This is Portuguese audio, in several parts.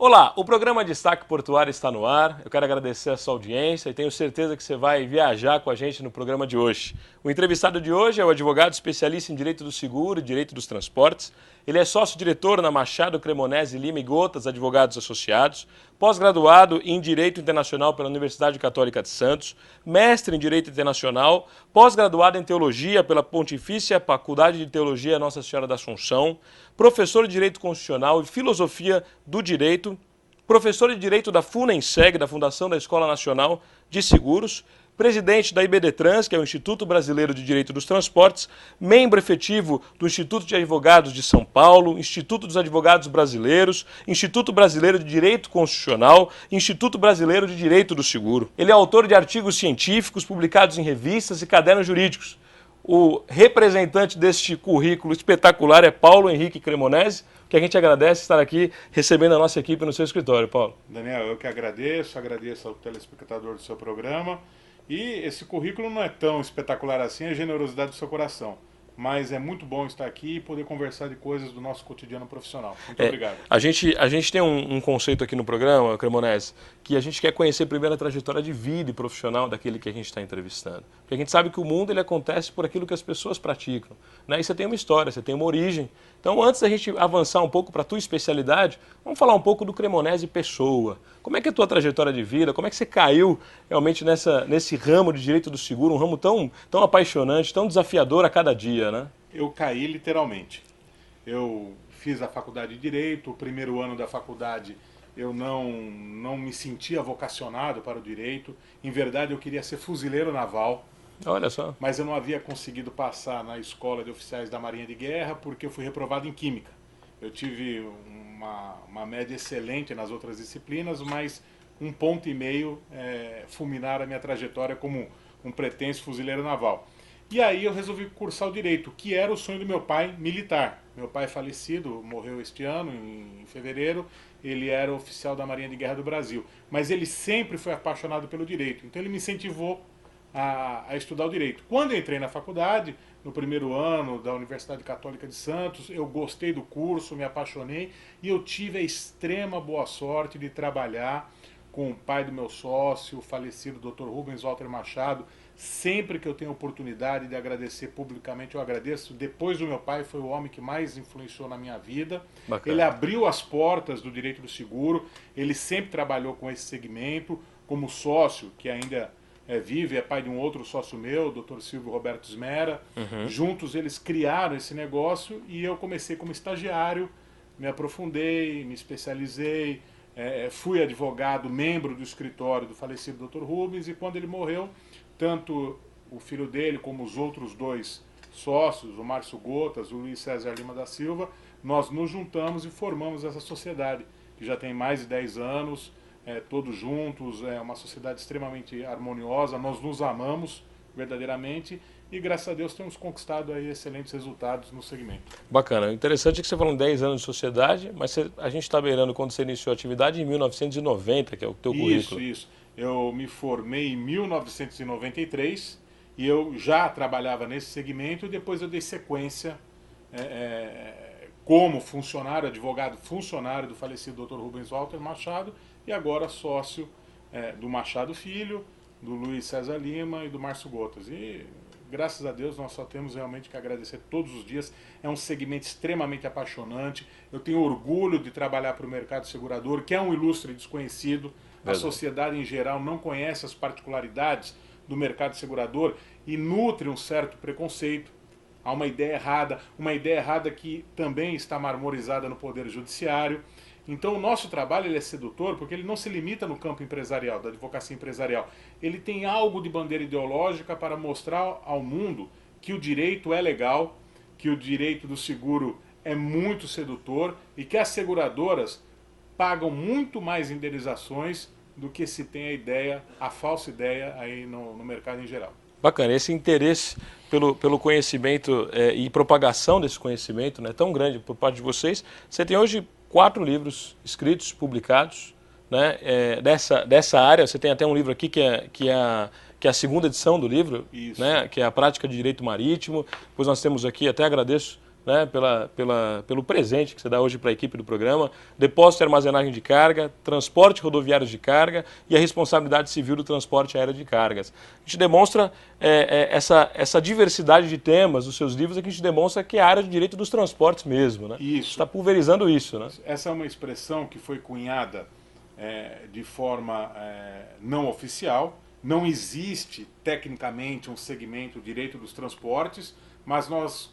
Olá, o programa Destaque Portuário está no ar. Eu quero agradecer a sua audiência e tenho certeza que você vai viajar com a gente no programa de hoje. O entrevistado de hoje é o advogado especialista em Direito do Seguro e Direito dos Transportes. Ele é sócio-diretor na Machado, Cremonese, Lima e Gotas Advogados Associados, pós-graduado em Direito Internacional pela Universidade Católica de Santos, mestre em Direito Internacional, pós-graduado em Teologia pela Pontifícia Faculdade de Teologia Nossa Senhora da Assunção, professor de Direito Constitucional e Filosofia do Direito, professor de Direito da FUNENSEG, da Fundação da Escola Nacional de Seguros, presidente da IBDTrans, que é o Instituto Brasileiro de Direito dos Transportes, membro efetivo do Instituto de Advogados de São Paulo, Instituto dos Advogados Brasileiros, Instituto Brasileiro de Direito Constitucional, Instituto Brasileiro de Direito do Seguro. Ele é autor de artigos científicos publicados em revistas e cadernos jurídicos. O representante deste currículo espetacular é Paulo Henrique Cremonese, que a gente agradece estar aqui recebendo a nossa equipe no seu escritório, Paulo. Daniel, eu que agradeço ao telespectador do seu programa. E esse currículo não é tão espetacular assim, a generosidade do seu coração. Mas é muito bom estar aqui e poder conversar de coisas do nosso cotidiano profissional. Muito obrigado. A gente tem um conceito aqui no programa, Cremonese, que a gente quer conhecer primeiro a trajetória de vida e profissional daquele que a gente está entrevistando. Porque a gente sabe que o mundo ele acontece por aquilo que as pessoas praticam, né? E você tem uma história, você tem uma origem. Então, antes da gente avançar um pouco para a tua especialidade, vamos falar um pouco do Cremonese pessoa. Como é que é a tua trajetória de vida? Como é que você caiu realmente nesse ramo de direito do seguro, um ramo tão apaixonante, tão desafiador a cada dia, né? Eu caí literalmente. Eu fiz a faculdade de Direito, o primeiro ano da faculdade eu não me sentia vocacionado para o direito. Em verdade, eu queria ser fuzileiro naval. Olha só. Mas eu não havia conseguido passar na escola de oficiais da Marinha de Guerra porque eu fui reprovado em Química. Eu tive uma média excelente nas outras disciplinas, mas 1,5 ponto fulminaram a minha trajetória como um pretenso fuzileiro naval. E aí eu resolvi cursar o Direito, que era o sonho do meu pai militar. Meu pai é falecido, morreu este ano, em fevereiro. Ele era oficial da Marinha de Guerra do Brasil. Mas ele sempre foi apaixonado pelo Direito, então ele me incentivou a estudar o Direito. Quando eu entrei na faculdade, no primeiro ano da Universidade Católica de Santos, eu gostei do curso, me apaixonei e eu tive a extrema boa sorte de trabalhar com o pai do meu sócio, o falecido Dr. Rubens Walter Machado. Sempre que eu tenho oportunidade de agradecer publicamente, eu agradeço. Depois do meu pai, foi o homem que mais influenciou na minha vida. Bacana. Ele abriu as portas do direito do seguro, ele sempre trabalhou com esse segmento, como sócio, que ainda vive, é pai de um outro sócio meu, o Dr. Silvio Roberto Smera. Juntos eles criaram esse negócio e eu comecei como estagiário, me aprofundei, me especializei, fui advogado, membro do escritório do falecido Dr. Rubens, e quando ele morreu, tanto o filho dele como os outros dois sócios, o Márcio Gotas, o Luiz César Lima da Silva, nós nos juntamos e formamos essa sociedade, que já tem mais de 10 anos, todos juntos, é uma sociedade extremamente harmoniosa, nós nos amamos verdadeiramente e, graças a Deus, temos conquistado aí excelentes resultados no segmento. Bacana. O interessante é que você falou em 10 anos de sociedade, mas a gente está beirando quando você iniciou a atividade em 1990, que é o teu currículo. Isso. Eu me formei em 1993 e eu já trabalhava nesse segmento e depois eu dei sequência como funcionário, advogado funcionário do falecido Dr. Rubens Walter Machado e agora sócio do Machado Filho, do Luiz César Lima e do Márcio Gotas. E graças a Deus nós só temos realmente que agradecer todos os dias. É um segmento extremamente apaixonante. Eu tenho orgulho de trabalhar para o mercado segurador, que é um ilustre desconhecido. A sociedade em geral não conhece as particularidades do mercado segurador e nutre um certo preconceito. Há uma ideia errada que também está marmorizada no Poder Judiciário. Então o nosso trabalho ele é sedutor porque ele não se limita no campo empresarial, da advocacia empresarial. Ele tem algo de bandeira ideológica para mostrar ao mundo que o direito é legal, que o direito do seguro é muito sedutor e que as seguradoras pagam muito mais indenizações do que se tem a falsa ideia aí no mercado em geral. Bacana, esse interesse pelo conhecimento e propagação desse conhecimento, né, tão grande por parte de vocês. Você tem hoje 4 livros escritos, publicados, né, dessa área. Você tem até um livro aqui que é a segunda edição do livro, né, que é a Prática de Direito Marítimo. Depois nós temos aqui, até agradeço né, pelo presente que você dá hoje para a equipe do programa, depósito e armazenagem de carga, transporte rodoviário de carga e a responsabilidade civil do transporte aéreo de cargas. A gente demonstra essa diversidade de temas dos seus livros, que a gente demonstra que é a área de direito dos transportes mesmo. Né? Isso. Está pulverizando isso. Né? Essa é uma expressão que foi cunhada de forma não oficial. Não existe, tecnicamente, um segmento direito dos transportes, mas nós,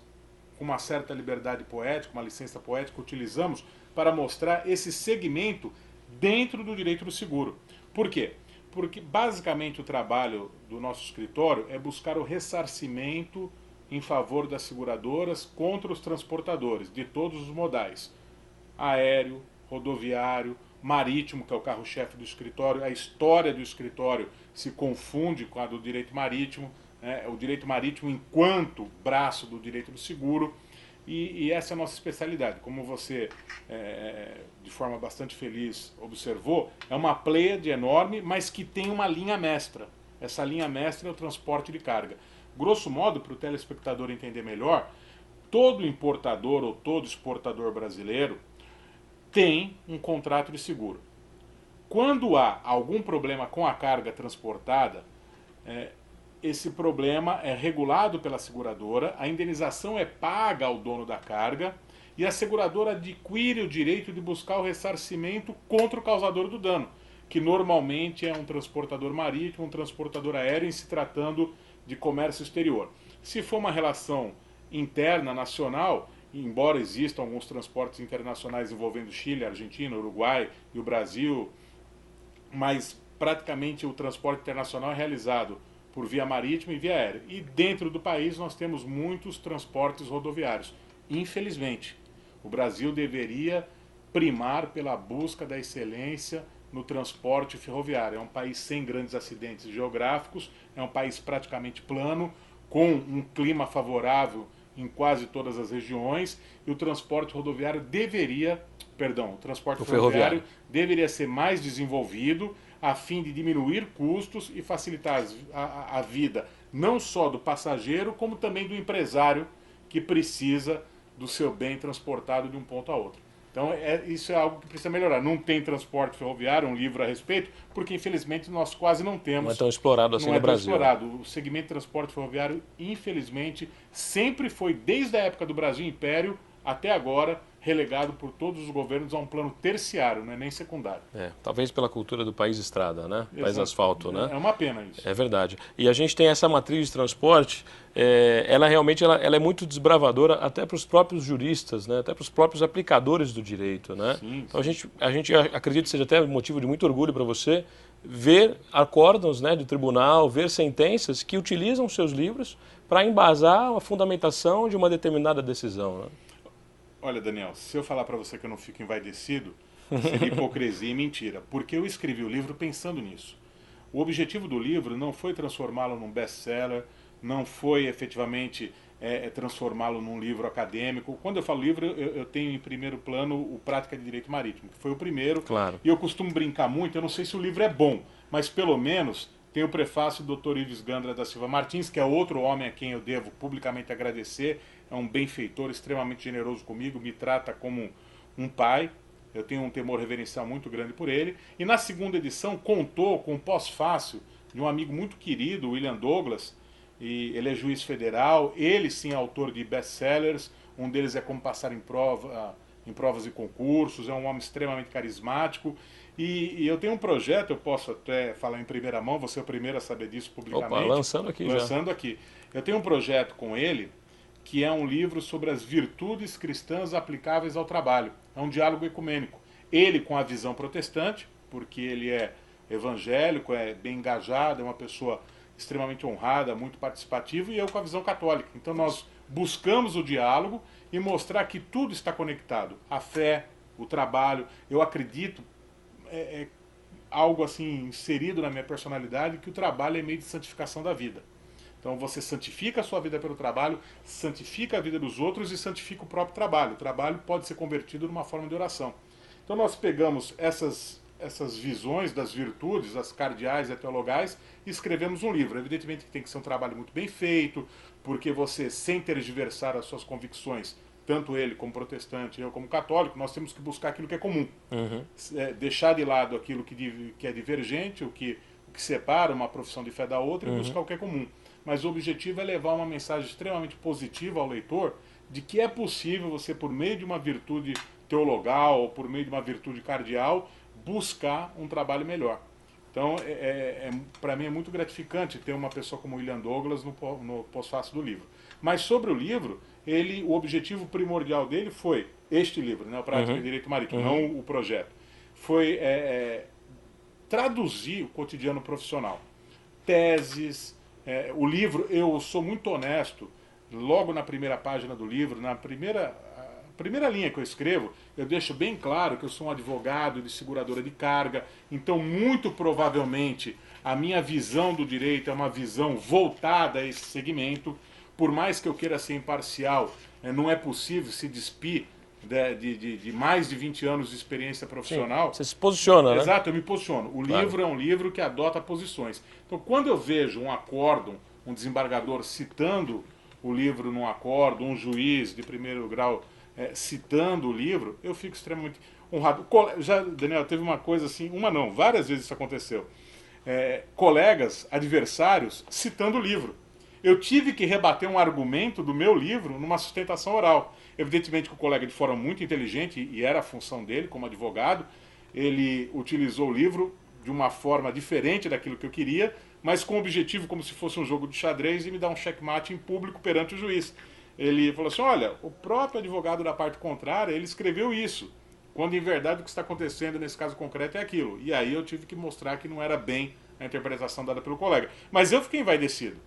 com uma certa liberdade poética, uma licença poética, utilizamos para mostrar esse segmento dentro do direito do seguro. Por quê? Porque, basicamente, o trabalho do nosso escritório é buscar o ressarcimento em favor das seguradoras contra os transportadores, de todos os modais. Aéreo, rodoviário, marítimo, que é o carro-chefe do escritório. A história do escritório se confunde com a do direito marítimo, né? O direito marítimo enquanto braço do direito do seguro, e essa é a nossa especialidade. Como você, de forma bastante feliz, observou, é uma pleiade enorme, mas que tem uma linha mestra. Essa linha mestra é o transporte de carga. Grosso modo, para o telespectador entender melhor, todo importador ou todo exportador brasileiro tem um contrato de seguro. Quando há algum problema com a carga transportada, esse problema é regulado pela seguradora, a indenização é paga ao dono da carga e a seguradora adquire o direito de buscar o ressarcimento contra o causador do dano, que normalmente é um transportador marítimo, um transportador aéreo, em se tratando de comércio exterior. Se for uma relação interna, nacional, embora existam alguns transportes internacionais envolvendo Chile, Argentina, Uruguai e o Brasil, mas praticamente o transporte internacional é realizado por via marítima e via aérea. E dentro do país nós temos muitos transportes rodoviários. Infelizmente, o Brasil deveria primar pela busca da excelência no transporte ferroviário. É um país sem grandes acidentes geográficos, é um país praticamente plano, com um clima favorável em quase todas as regiões, e o transporte rodoviário o transporte ferroviário deveria ser mais desenvolvido a fim de diminuir custos e facilitar a vida não só do passageiro, como também do empresário que precisa do seu bem transportado de um ponto a outro. Então isso é algo que precisa melhorar. Não tem transporte ferroviário, um livro a respeito, porque infelizmente nós quase não temos. Não é tão explorado assim no Brasil. Não é tão explorado. O segmento de transporte ferroviário, infelizmente, sempre foi, desde a época do Brasil Império até agora, relegado por todos os governos a um plano terciário, não é nem secundário. Talvez pela cultura do país estrada, né? Exato. País asfalto, né? É uma pena isso. É verdade. E a gente tem essa matriz de transporte, ela realmente ela é muito desbravadora até para os próprios juristas, né? Até para os próprios aplicadores do direito, né? Sim, então a gente acredita que seja até motivo de muito orgulho para você ver acórdãos, né, de tribunal, ver sentenças que utilizam seus livros para embasar a fundamentação de uma determinada decisão, né? Olha, Daniel, se eu falar para você que eu não fico envaidecido, seria hipocrisia e mentira, porque eu escrevi o livro pensando nisso. O objetivo do livro não foi transformá-lo num best-seller, não foi efetivamente transformá-lo num livro acadêmico. Quando eu falo livro, eu tenho em primeiro plano o Prática de Direito Marítimo, que foi o primeiro. Claro. E eu costumo brincar muito, eu não sei se o livro é bom, mas pelo menos tem o prefácio do Dr. Ives Gandra da Silva Martins, que é outro homem a quem eu devo publicamente agradecer. É um benfeitor extremamente generoso comigo, me trata como um pai. Eu tenho um temor reverencial muito grande por ele. E na segunda edição contou com o pós-fácil de um amigo muito querido, William Douglas. E ele é juiz federal, ele sim é autor de best-sellers. Um deles é Como Passar em Provas e Concursos. É um homem extremamente carismático. E eu tenho um projeto, eu posso até falar em primeira mão, você é o primeiro a saber disso publicamente. Opa, lançando aqui já. Lançando aqui. Eu tenho um projeto com ele, que é um livro sobre as virtudes cristãs aplicáveis ao trabalho. É um diálogo ecumênico. Ele com a visão protestante, porque ele é evangélico, é bem engajado, é uma pessoa extremamente honrada, muito participativa, e eu com a visão católica. Então nós buscamos o diálogo e mostrar que tudo está conectado. A fé, o trabalho. Eu acredito, algo assim inserido na minha personalidade, que o trabalho é meio de santificação da vida. Então você santifica a sua vida pelo trabalho, santifica a vida dos outros e santifica o próprio trabalho. O trabalho pode ser convertido numa forma de oração. Então nós pegamos essas visões das virtudes, as cardeais e teologais, e escrevemos um livro. Evidentemente que tem que ser um trabalho muito bem feito, porque você, sem tergiversar as suas convicções, tanto ele como protestante, eu como católico, nós temos que buscar aquilo que é comum. Uhum. Deixar de lado aquilo que é divergente, o que separa uma profissão de fé da outra, e buscar o que é comum. Mas o objetivo é levar uma mensagem extremamente positiva ao leitor de que é possível você, por meio de uma virtude teologal ou por meio de uma virtude cardeal, buscar um trabalho melhor. Então, para mim é muito gratificante ter uma pessoa como William Douglas no pós-fácil do livro. Mas sobre o livro, o objetivo primordial dele foi este livro, né, a Prática de Direito Marítimo, não o projeto. Foi traduzir o cotidiano profissional. Teses, o livro, eu sou muito honesto, logo na primeira página do livro, na primeira linha que eu escrevo, eu deixo bem claro que eu sou um advogado de seguradora de carga, então muito provavelmente a minha visão do direito é uma visão voltada a esse segmento. Por mais que eu queira ser imparcial, não é possível se despir de mais de 20 anos de experiência profissional. Sim, você se posiciona, né? Exato, eu me posiciono. O livro é um livro que adota posições. Então, quando eu vejo um acórdão, um desembargador citando o livro num acórdão, um juiz de primeiro grau citando o livro, eu fico extremamente honrado. Já, Daniel, teve uma coisa assim, várias vezes isso aconteceu. Colegas, adversários, citando o livro. Eu tive que rebater um argumento do meu livro numa sustentação oral. Evidentemente que o colega de fora muito inteligente, e era a função dele como advogado, ele utilizou o livro de uma forma diferente daquilo que eu queria, mas com o objetivo como se fosse um jogo de xadrez de me dar um checkmate em público perante o juiz. Ele falou assim, olha, o próprio advogado da parte contrária, ele escreveu isso, quando em verdade o que está acontecendo nesse caso concreto é aquilo. E aí eu tive que mostrar que não era bem a interpretação dada pelo colega. Mas eu fiquei envaidecido.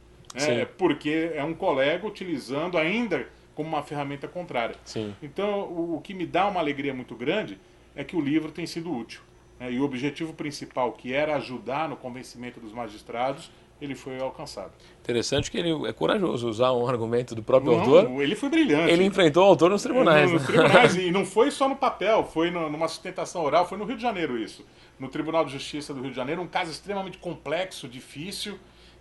Porque é um colega utilizando ainda como uma ferramenta contrária. Sim. Então, o que me dá uma alegria muito grande é que o livro tem sido útil. E o objetivo principal, que era ajudar no convencimento dos magistrados, ele foi alcançado. Interessante que ele é corajoso usar um argumento do próprio autor. Ele foi brilhante. Ele enfrentou o autor nos tribunais. Nos tribunais, e não foi só no papel, foi numa sustentação oral, foi no Rio de Janeiro isso. No Tribunal de Justiça do Rio de Janeiro, um caso extremamente complexo, difícil,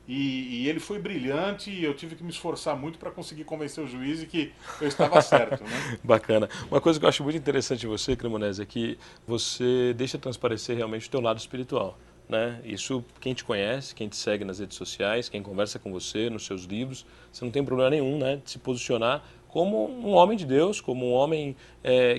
e ele foi brilhante, e eu tive que me esforçar muito para conseguir convencer o juiz de que eu estava certo. Né? Bacana. Uma coisa que eu acho muito interessante em você, Cremonese, é que você deixa transparecer realmente o teu lado espiritual. Né? Isso, quem te conhece, quem te segue nas redes sociais, quem conversa com você, nos seus livros, você não tem problema nenhum, né, de se posicionar como um homem de Deus, como um homem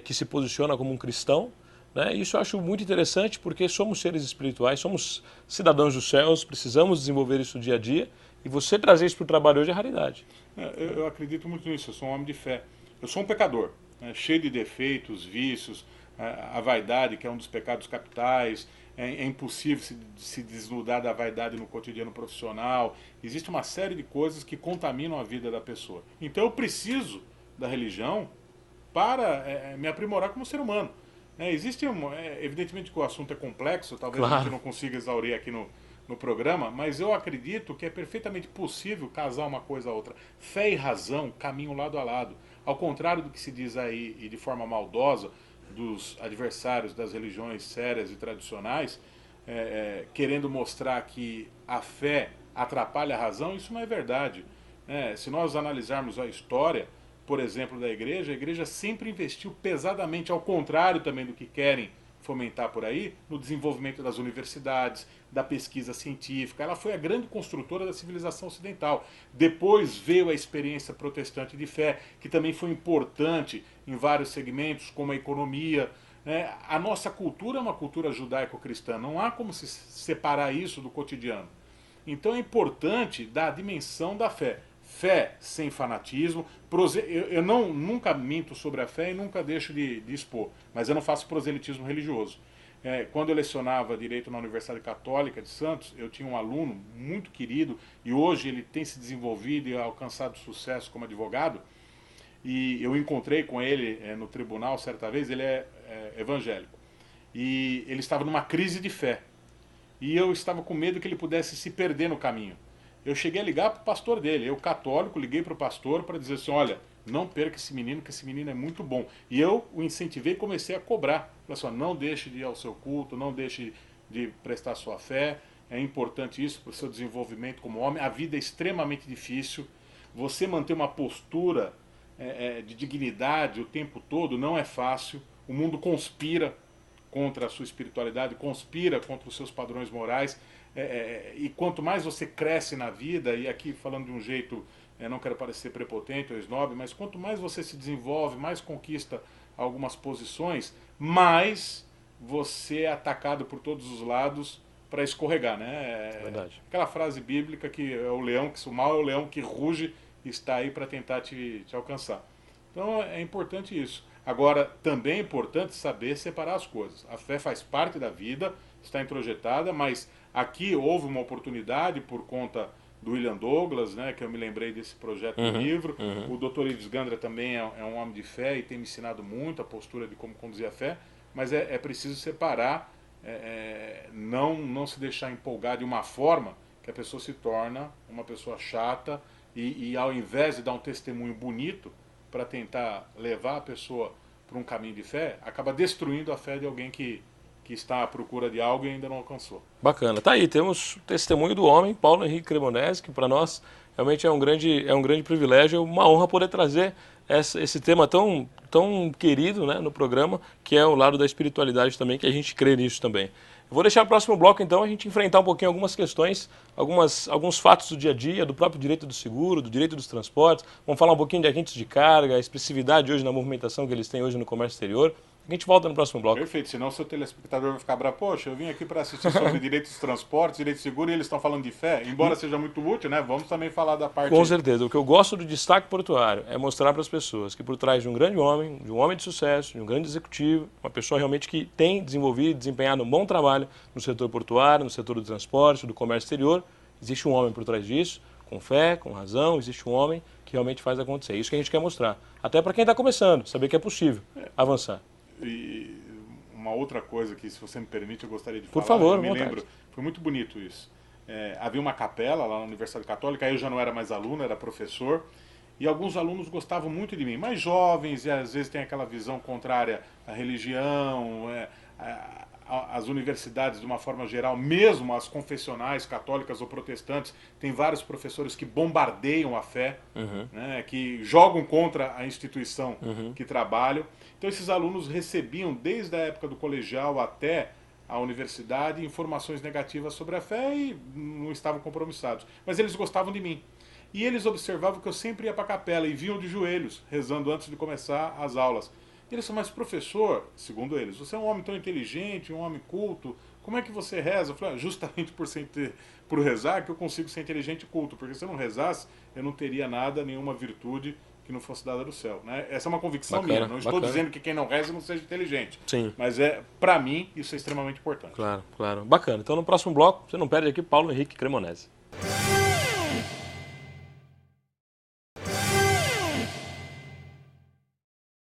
que se posiciona como um cristão. Né? Isso eu acho muito interessante porque somos seres espirituais, somos cidadãos dos céus, precisamos desenvolver isso dia a dia, e você trazer isso para o trabalho hoje é raridade. Eu acredito muito nisso, eu sou um homem de fé. Eu sou um pecador, cheio de defeitos, vícios, a vaidade, que é um dos pecados capitais. É impossível se desnudar da vaidade no cotidiano profissional. Existe uma série de coisas que contaminam a vida da pessoa. Então eu preciso da religião para me aprimorar como ser humano. Evidentemente que o assunto é complexo, talvez a gente não consiga exaurir aqui no programa, mas eu acredito que é perfeitamente possível casar uma coisa a outra. Fé e razão caminham lado a lado. Ao contrário do que se diz aí, e de forma maldosa, dos adversários das religiões sérias e tradicionais, querendo mostrar que a fé atrapalha a razão, isso não é verdade. Se nós analisarmos a história, por exemplo, da igreja, a igreja sempre investiu pesadamente, ao contrário também do que querem fomentar por aí, no desenvolvimento das universidades, da pesquisa científica. Ela foi a grande construtora da civilização ocidental. Depois veio a experiência protestante de fé, que também foi importante em vários segmentos, como a economia. A nossa cultura é uma cultura judaico-cristã, não há como se separar isso do cotidiano. Então é importante dar a dimensão da fé. Fé sem fanatismo. Eu nunca minto sobre a fé e nunca deixo de expor, mas eu não faço proselitismo religioso. Quando eu lecionava Direito na Universidade Católica de Santos, eu tinha um aluno muito querido, e hoje ele tem se desenvolvido e alcançado sucesso como advogado, e eu encontrei com ele no tribunal certa vez. Ele é evangélico, e ele estava numa crise de fé, e eu estava com medo que ele pudesse se perder no caminho. Eu cheguei a ligar para o pastor dele, eu católico, liguei para o pastor para dizer assim, olha, não perca esse menino, que esse menino é muito bom. E eu o incentivei e comecei a cobrar. Falei assim, não deixe de ir ao seu culto, não deixe de prestar sua fé, é importante isso para o seu desenvolvimento como homem. A vida é extremamente difícil, você manter uma postura de dignidade o tempo todo não é fácil. O mundo conspira contra a sua espiritualidade, conspira contra os seus padrões morais. E quanto mais você cresce na vida, e aqui falando de um jeito, não quero parecer prepotente ou snob, mas quanto mais você se desenvolve, mais conquista algumas posições, mais você é atacado por todos os lados para escorregar, né? Verdade. Aquela frase bíblica que é o leão, que o mal é o leão que ruge e está aí para tentar te alcançar. Então é importante isso. Agora, também é importante saber separar as coisas. A fé faz parte da vida, está introjetada, mas aqui houve uma oportunidade por conta do William Douglas, né, que eu me lembrei desse projeto do livro. O Dr. Ives Gandra também é um homem de fé e tem me ensinado muito a postura de como conduzir a fé, mas é preciso separar, não se deixar empolgar de uma forma que a pessoa se torna uma pessoa chata e ao invés de dar um testemunho bonito para tentar levar a pessoa para um caminho de fé, acaba destruindo a fé de alguém que está à procura de algo e ainda não alcançou. Bacana. Tá aí, temos o testemunho do homem, Paulo Henrique Cremonese, que para nós realmente é um grande privilégio, uma honra poder trazer esse tema tão querido, né, no programa, que é o lado da espiritualidade também, que a gente crê nisso também. Eu vou deixar o próximo bloco, então, a gente enfrentar um pouquinho algumas questões, alguns fatos do dia a dia, do próprio direito do seguro, do direito dos transportes. Vamos falar um pouquinho de agentes de carga, a expressividade hoje na movimentação que eles têm hoje no comércio exterior. A gente volta no próximo bloco. Perfeito, senão o seu telespectador vai ficar bravo. Poxa, eu vim aqui para assistir sobre direitos dos transportes, direito de seguro, e eles estão falando de fé. Embora seja muito útil, né? Vamos também falar da parte... Com certeza. O que eu gosto do destaque portuário é mostrar para as pessoas que por trás de um grande homem, de um homem de sucesso, de um grande executivo, uma pessoa realmente que tem desenvolvido e desempenhado um bom trabalho no setor portuário, no setor do transporte, do comércio exterior, existe um homem por trás disso, com fé, com razão, existe um homem que realmente faz acontecer. É isso que a gente quer mostrar. Até para quem está começando, saber que é possível avançar. E uma outra coisa que, se você me permite, eu gostaria de falar. Por favor, eu me lembro, foi muito bonito isso. Havia uma capela lá na Universidade Católica, aí eu já não era mais aluno, era professor, e alguns alunos gostavam muito de mim, mais jovens, e às vezes tem aquela visão contrária à religião, as universidades de uma forma geral, mesmo as confessionais, católicas ou protestantes, tem vários professores que bombardeiam a fé, né, que jogam contra a instituição que trabalham. Então esses alunos recebiam, desde a época do colegial até a universidade, informações negativas sobre a fé e não estavam compromissados. Mas eles gostavam de mim. E eles observavam que eu sempre ia para a capela e vinham de joelhos, rezando antes de começar as aulas. E eles falaram, mas professor, segundo eles, você é um homem tão inteligente, um homem culto, como é que você reza? Eu falei, justamente por rezar que eu consigo ser inteligente e culto, porque se eu não rezasse, eu não teria nada, nenhuma virtude que não fosse dada do céu. Né? Essa é uma convicção minha, não estou dizendo que quem não reza não seja inteligente. Sim. Mas para mim, isso é extremamente importante. Claro, claro. Bacana. Então no próximo bloco, você não perde aqui, Paulo Henrique Cremonese.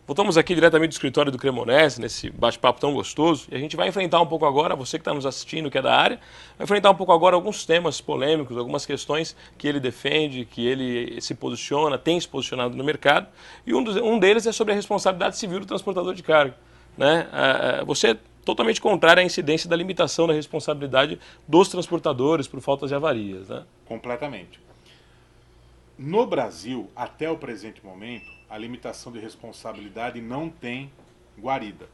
Voltamos aqui diretamente do escritório do Cremonese, nesse bate-papo tão gostoso, e a gente vai enfrentar um pouco agora, você que está nos assistindo, que é da área, vai enfrentar um pouco agora alguns temas polêmicos, algumas questões que ele defende, que ele se posiciona, tem se posicionado no mercado, e um deles é sobre a responsabilidade civil do transportador de carga. Né? Você é totalmente contrário à incidência da limitação da responsabilidade dos transportadores por faltas e avarias. Né? Completamente. No Brasil, até o presente momento, a limitação de responsabilidade não tem guarida.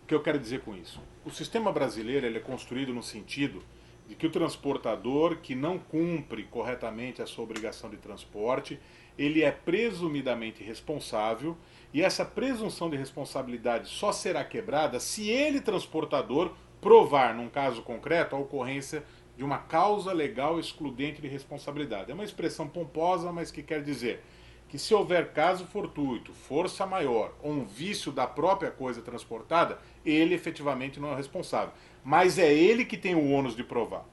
O que eu quero dizer com isso? O sistema brasileiro ele é construído no sentido de que o transportador que não cumpre corretamente a sua obrigação de transporte, ele é presumidamente responsável, e essa presunção de responsabilidade só será quebrada se ele, transportador, provar, num caso concreto, a ocorrência de uma causa legal excludente de responsabilidade. É uma expressão pomposa, mas que quer dizer que se houver caso fortuito, força maior ou um vício da própria coisa transportada, ele efetivamente não é responsável. Mas é ele que tem o ônus de provar.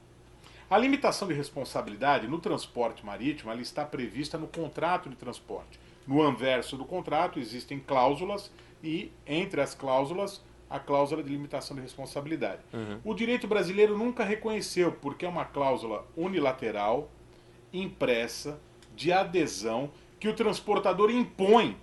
A limitação de responsabilidade no transporte marítimo ela está prevista no contrato de transporte. No anverso do contrato existem cláusulas e, entre as cláusulas, a cláusula de limitação de responsabilidade. O direito brasileiro nunca reconheceu, porque é uma cláusula unilateral, impressa, de adesão, que o transportador impõe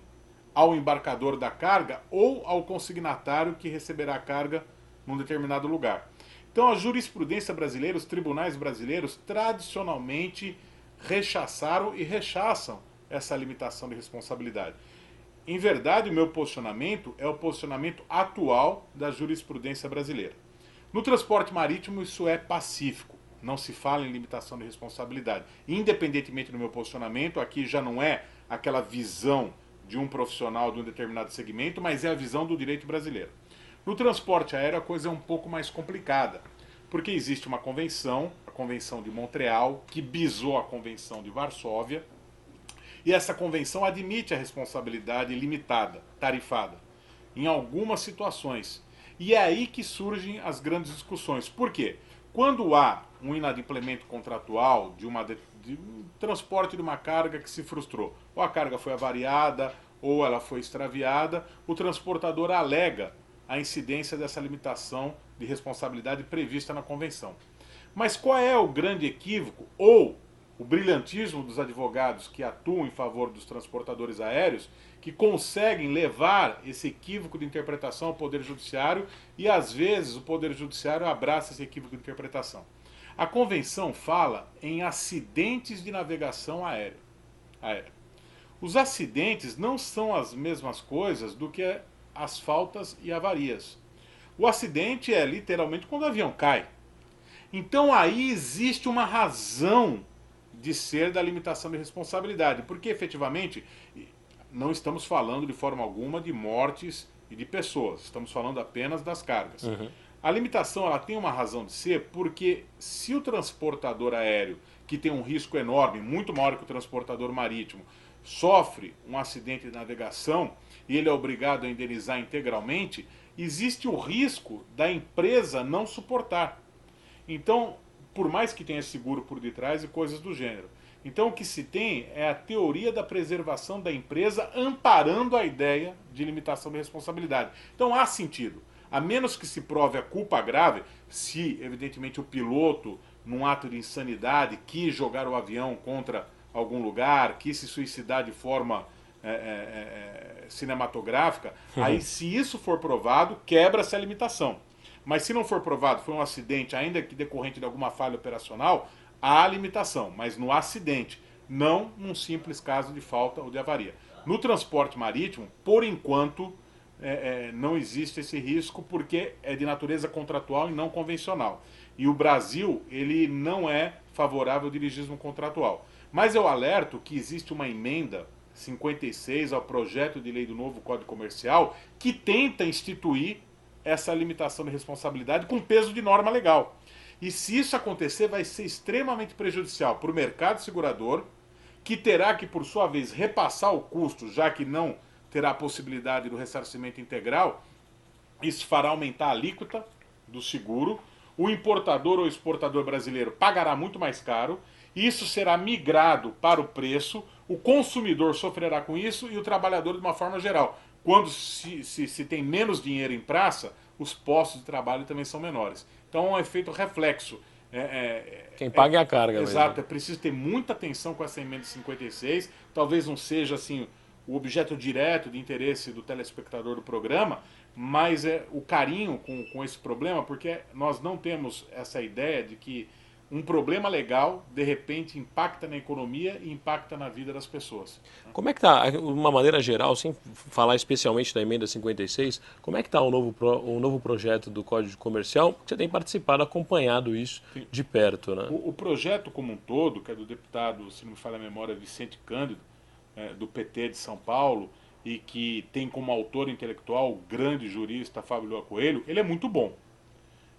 ao embarcador da carga ou ao consignatário que receberá a carga num determinado lugar. Então a jurisprudência brasileira, os tribunais brasileiros, tradicionalmente rechaçaram e rechaçam essa limitação de responsabilidade. em verdade, o meu posicionamento é o posicionamento atual da jurisprudência brasileira. No transporte marítimo, isso é pacífico. Não se fala em limitação de responsabilidade. Independentemente do meu posicionamento, aqui já não é aquela visão de um profissional de um determinado segmento, mas é a visão do direito brasileiro. No transporte aéreo, a coisa é um pouco mais complicada, porque existe uma convenção, a Convenção de Montreal, que bisou a Convenção de Varsóvia, e essa convenção admite a responsabilidade limitada, tarifada, em algumas situações. E é aí que surgem as grandes discussões. Por quê? Quando há um inadimplemento contratual de um transporte de uma carga que se frustrou, ou a carga foi avariada, ou ela foi extraviada, o transportador alega a incidência dessa limitação de responsabilidade prevista na convenção. Mas qual é o grande equívoco ou o brilhantismo dos advogados que atuam em favor dos transportadores aéreos, que conseguem levar esse equívoco de interpretação ao Poder Judiciário e, às vezes, o Poder Judiciário abraça esse equívoco de interpretação. A Convenção fala em acidentes de navegação aérea. Os acidentes não são as mesmas coisas do que as faltas e avarias. O acidente é literalmente quando o avião cai. Então aí existe uma razão de ser da limitação de responsabilidade, porque efetivamente não estamos falando de forma alguma de mortes e de pessoas, estamos falando apenas das cargas. Uhum. A limitação ela tem uma razão de ser porque se o transportador aéreo, que tem um risco enorme, muito maior que o transportador marítimo, sofre um acidente de navegação e ele é obrigado a indenizar integralmente, existe o risco da empresa não suportar. Então, por mais que tenha seguro por detrás e coisas do gênero. Então o que se tem é a teoria da preservação da empresa amparando a ideia de limitação de responsabilidade. Então há sentido. A menos que se prove a culpa grave, se evidentemente o piloto, num ato de insanidade, quis jogar o avião contra algum lugar, quis se suicidar de forma cinematográfica, aí se isso for provado, quebra-se a limitação. Mas se não for provado, foi um acidente, ainda que decorrente de alguma falha operacional, há limitação, mas no acidente, não num simples caso de falta ou de avaria. No transporte marítimo, por enquanto, não existe esse risco porque é de natureza contratual e não convencional. E o Brasil, ele não é favorável ao dirigismo contratual. Mas eu alerto que existe uma emenda 56 ao projeto de lei do novo Código Comercial que tenta instituir essa limitação de responsabilidade com peso de norma legal. E se isso acontecer, vai ser extremamente prejudicial para o mercado segurador, que terá que, por sua vez, repassar o custo, já que não terá a possibilidade do ressarcimento integral. Isso fará aumentar a alíquota do seguro. O importador ou exportador brasileiro pagará muito mais caro. Isso será migrado para o preço. O consumidor sofrerá com isso e o trabalhador de uma forma geral. Quando se tem menos dinheiro em praça, os postos de trabalho também são menores. Então é um efeito reflexo. Quem paga é a carga. Exato, mesmo. É preciso ter muita atenção com essa emenda 56. Talvez não seja assim o objeto direto de interesse do telespectador do programa, mas é o carinho com esse problema, porque nós não temos essa ideia de que um problema legal, de repente, impacta na economia e impacta na vida das pessoas. Como é que está, de uma maneira geral, sem falar especialmente da emenda 56, como é que está o novo projeto do Código Comercial? Porque você tem participado, acompanhado isso Sim. de perto, né? O projeto como um todo, que é do deputado, se não me falha a memória, Vicente Cândido, do PT de São Paulo, e que tem como autor intelectual o grande jurista Fábio Lua Coelho, ele é muito bom.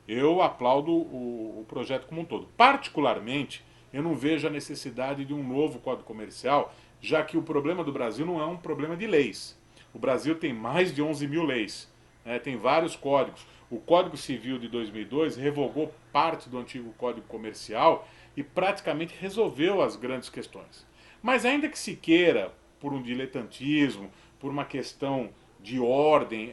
Eu aplaudo o projeto como um todo. Particularmente, eu não vejo a necessidade de um novo Código Comercial, já que o problema do Brasil não é um problema de leis. O Brasil tem mais de 11 mil leis, tem vários códigos. O Código Civil de 2002 revogou parte do antigo Código Comercial e praticamente resolveu as grandes questões. Mas ainda que se queira, por um diletantismo, por uma questão de ordem,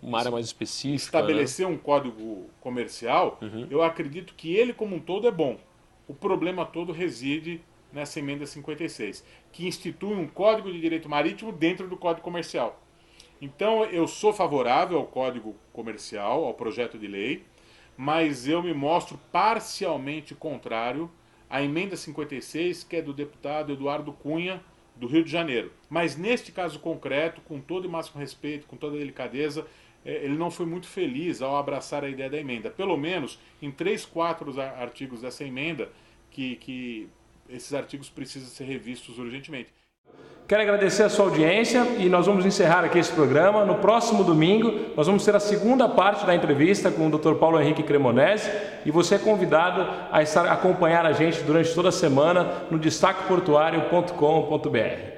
uma área mais específica, estabelecer um código comercial, eu acredito que ele como um todo é bom. O problema todo reside nessa emenda 56, que institui um código de direito marítimo dentro do código comercial. Então eu sou favorável ao código comercial, ao projeto de lei, mas eu me mostro parcialmente contrário à emenda 56, que é do deputado Eduardo Cunha, do Rio de Janeiro. Mas neste caso concreto, com todo o máximo respeito, com toda a delicadeza, ele não foi muito feliz ao abraçar a ideia da emenda. Pelo menos em 3, 4 artigos dessa emenda, que esses artigos precisam ser revistos urgentemente. Quero agradecer a sua audiência e nós vamos encerrar aqui esse programa. No próximo domingo, nós vamos ter a segunda parte da entrevista com o Dr. Paulo Henrique Cremonesi e você é convidado a acompanhar a gente durante toda a semana no destaqueportuario.com.br.